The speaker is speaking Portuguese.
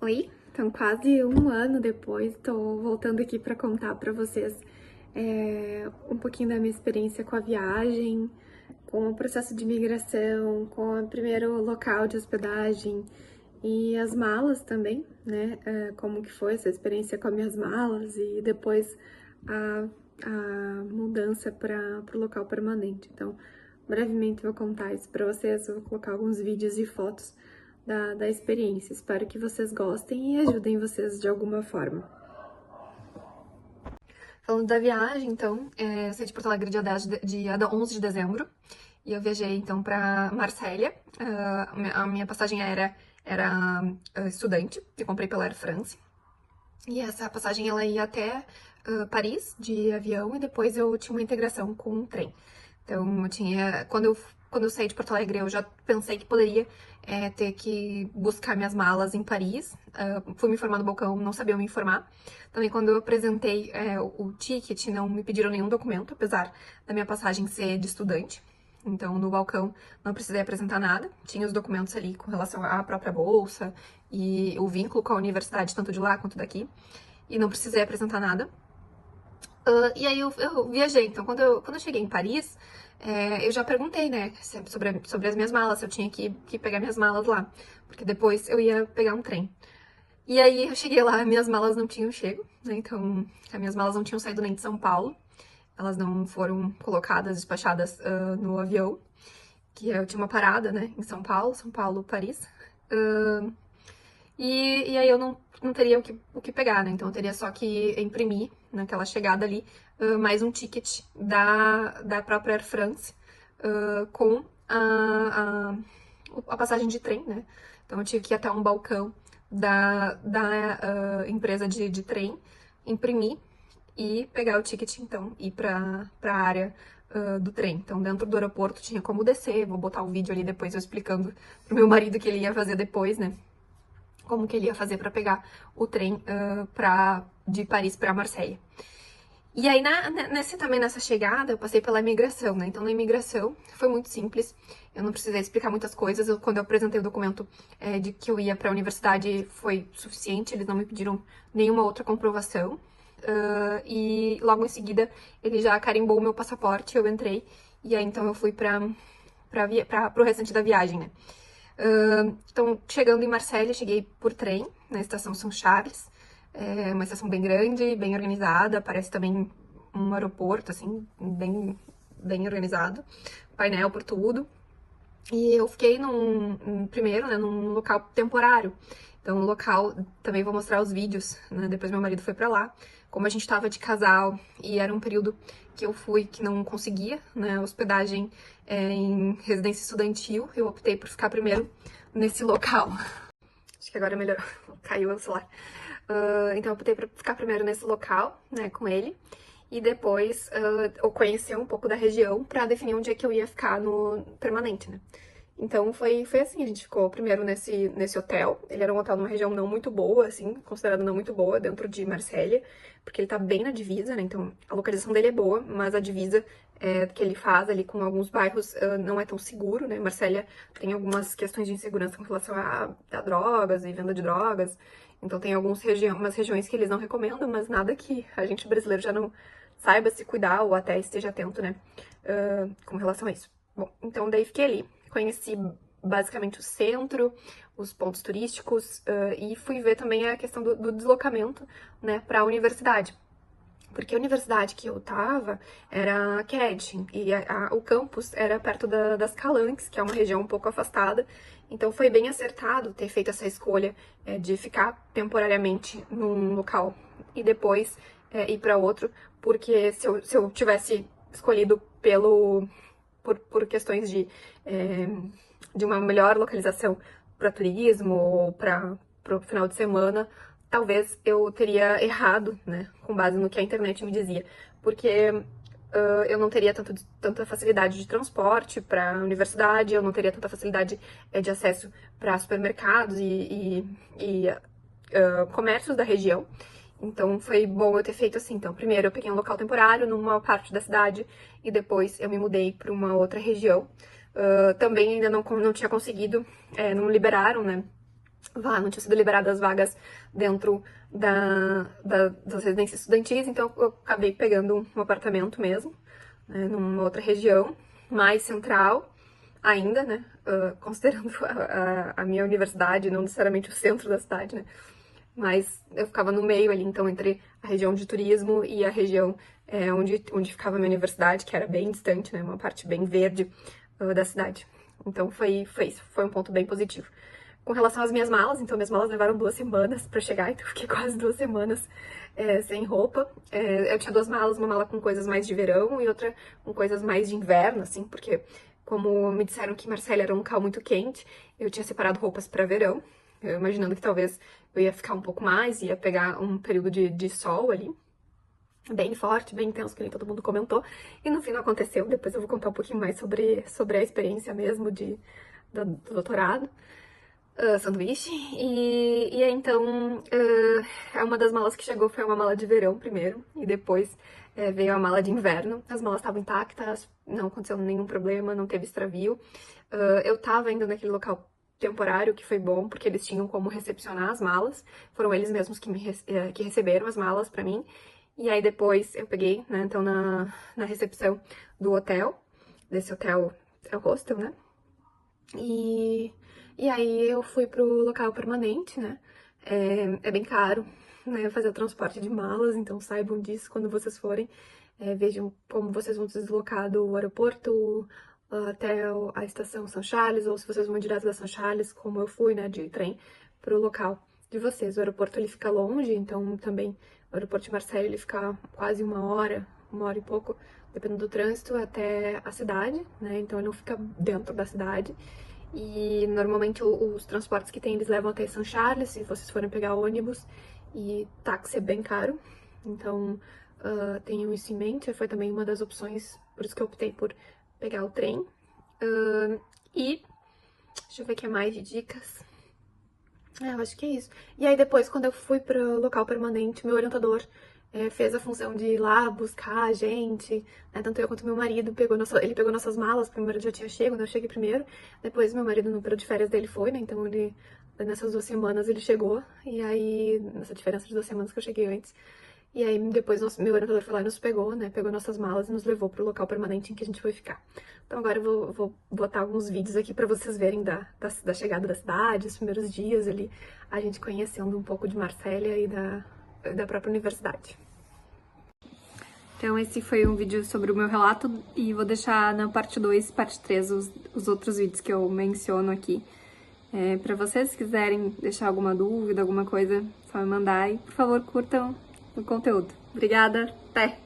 Oi, então quase um ano depois, tô voltando aqui para contar para vocês um pouquinho da minha experiência com a viagem, com o processo de imigração, com o primeiro local de hospedagem e as malas também, né? Como que foi essa experiência com as minhas malas e depois a mudança para o local permanente. Então, brevemente vou contar isso para vocês, vou colocar alguns vídeos e fotos da experiência. Espero que vocês gostem e ajudem vocês de alguma forma. Falando da viagem, então, eu saí de Porto Alegre dia 11 de dezembro e eu viajei, então, para Marsella. A minha passagem aérea era estudante, eu comprei pela Air France. E essa passagem, ela ia até Paris, de avião, e depois eu tinha uma integração com um trem. Então, quando eu saí de Porto Alegre, eu já pensei que poderia ter que buscar minhas malas em Paris. Fui me informar no balcão, não sabia me informar. Também, quando eu apresentei o ticket, não me pediram nenhum documento, apesar da minha passagem ser de estudante. Então, no balcão, não precisei apresentar nada. Tinha os documentos ali com relação à própria bolsa e o vínculo com a universidade, tanto de lá quanto daqui. E não precisei apresentar nada. E aí eu viajei. Então, quando eu cheguei em Paris, eu já perguntei, né, sobre as minhas malas, se eu tinha que pegar minhas malas lá. Porque depois eu ia pegar um trem. E aí eu cheguei lá, minhas malas não tinham chego, né? Então, as minhas malas não tinham saído nem de São Paulo. Elas não foram colocadas, despachadas no avião. Que eu tinha uma parada, né, em São Paulo, Paris. E aí eu não teria o que pegar, né? Então eu teria só que imprimir naquela chegada ali mais um ticket da própria Air France com a passagem de trem, né? Então eu tive que ir até um balcão da empresa de trem, imprimir e pegar o ticket, então, ir pra área do trem. Então, dentro do aeroporto tinha como descer, vou botar um vídeo ali depois eu explicando pro meu marido que ele ia fazer depois, né? Como que ele ia fazer para pegar o trem de Paris para Marseille. E aí, também nessa chegada, eu passei pela imigração, né? Então, na imigração, foi muito simples. Eu não precisei explicar muitas coisas. Quando eu apresentei o documento de que eu ia para a universidade, foi suficiente. Eles não me pediram nenhuma outra comprovação. E logo em seguida, ele já carimbou o meu passaporte, eu entrei. E aí, então, eu fui para o restante da viagem, né? Então, chegando em Marselha, cheguei por trem, na estação São Charles. É uma estação bem grande, bem organizada, parece também um aeroporto, assim, bem organizado. Painel por tudo. E eu fiquei primeiro, né, num local temporário. Então, no local, também vou mostrar os vídeos, né, depois meu marido foi pra lá. Como a gente tava de casal e era um período que eu fui que não conseguia, né, hospedagem em residência estudantil, eu optei por ficar primeiro nesse local. Acho que agora é melhor, caiu o celular. Então, eu optei por ficar primeiro nesse local, né, com ele. E depois eu conhecer um pouco da região pra definir onde é que eu ia ficar no permanente, né. Então foi assim, a gente ficou primeiro nesse hotel. Ele era um hotel numa região não muito boa, assim, considerado não muito boa, dentro de Marselha, porque ele tá bem na divisa, né? Então a localização dele é boa, mas a divisa que ele faz ali com alguns bairros não é tão seguro, né? Marselha tem algumas questões de insegurança com relação a drogas e venda de drogas. Então tem umas regiões que eles não recomendam, mas nada que a gente brasileiro já não saiba se cuidar ou até esteja atento, né? Com relação a isso. Bom, então daí fiquei ali. Conheci basicamente o centro, os pontos turísticos e fui ver também a questão do deslocamento, né, para a universidade. Porque a universidade que eu tava era a CAD e o campus era perto das Calanques, que é uma região um pouco afastada. Então foi bem acertado ter feito essa escolha de ficar temporariamente num local e depois ir para outro, porque se eu tivesse escolhido por questões de uma melhor localização para turismo ou para o final de semana, talvez eu teria errado, né, com base no que a internet me dizia, porque eu não teria tanta facilidade de transporte para a universidade, eu não teria tanta facilidade de acesso para supermercados e comércios da região. Então foi bom eu ter feito assim. Então, primeiro eu peguei um local temporário numa parte da cidade e depois eu me mudei para uma outra região. Também ainda não tinha conseguido, não liberaram, né, não tinham sido liberadas vagas dentro das residências estudantis, então eu acabei pegando um apartamento mesmo, né, numa outra região, mais central ainda, né, considerando a minha universidade, não necessariamente o centro da cidade, né, mas eu ficava no meio ali, então, entre a região de turismo e a região onde ficava a minha universidade, que era bem distante, né, uma parte bem verde da cidade. Então foi um ponto bem positivo. Com relação às minhas malas, então minhas malas levaram 2 semanas pra chegar, então eu fiquei quase 2 semanas sem roupa. Eu tinha 2 malas, uma mala com coisas mais de verão e outra com coisas mais de inverno, assim, porque como me disseram que Marselha era um local muito quente, eu tinha separado roupas pra verão, eu imaginando que talvez eu ia ficar um pouco mais, ia pegar um período de sol ali, bem forte, bem intenso, que nem todo mundo comentou, e no fim não aconteceu. Depois eu vou contar um pouquinho mais sobre a experiência mesmo do doutorado. Sanduíche. E aí, então, uma das malas que chegou foi uma mala de verão primeiro, e depois veio a mala de inverno. As malas estavam intactas, não aconteceu nenhum problema, não teve extravio. Eu tava ainda naquele local temporário, que foi bom, porque eles tinham como recepcionar as malas. Foram eles mesmos que receberam as malas pra mim. E aí depois eu peguei, né, então na recepção do hotel, desse hotel, é o hostel, né? E aí eu fui pro local permanente, né? É bem caro, né? Fazer o transporte de malas, então saibam disso quando vocês forem. Vejam como vocês vão se deslocar do aeroporto até a estação São Charles, ou se vocês vão direto da São Charles, como eu fui, né, de trem, pro local de vocês. O aeroporto ele fica longe, então também o aeroporto de Marseille ele fica quase uma hora e pouco, dependendo do trânsito, até a cidade, né? Então ele não fica dentro da cidade. E normalmente os transportes que tem eles levam até São Charles, se vocês forem pegar ônibus, e táxi é bem caro. Então tenham isso em mente, foi também uma das opções, por isso que eu optei por pegar o trem. E deixa eu ver o que é mais de dicas. Eu acho que é isso. E aí depois, quando eu fui pro local permanente, meu orientador fez a função de ir lá buscar a gente, né? Tanto eu quanto meu marido, ele pegou nossas malas, porque meu marido já tinha chego, né? Eu cheguei primeiro, depois meu marido no período de férias dele foi, né? Então nessas 2 semanas ele chegou, e aí, nessa diferença de 2 semanas que eu cheguei antes, e aí depois meu orientador foi lá e nos pegou, né? Pegou nossas malas e nos levou pro local permanente em que a gente foi ficar. Então agora eu vou botar alguns vídeos aqui pra vocês verem da chegada da cidade, os primeiros dias ali, a gente conhecendo um pouco de Marselha e da própria universidade. Então esse foi um vídeo sobre o meu relato e vou deixar na parte 2, parte 3, os outros vídeos que eu menciono aqui. Pra vocês, se quiserem deixar alguma dúvida, alguma coisa, só me mandar e, por favor, curtam o conteúdo. Obrigada, até!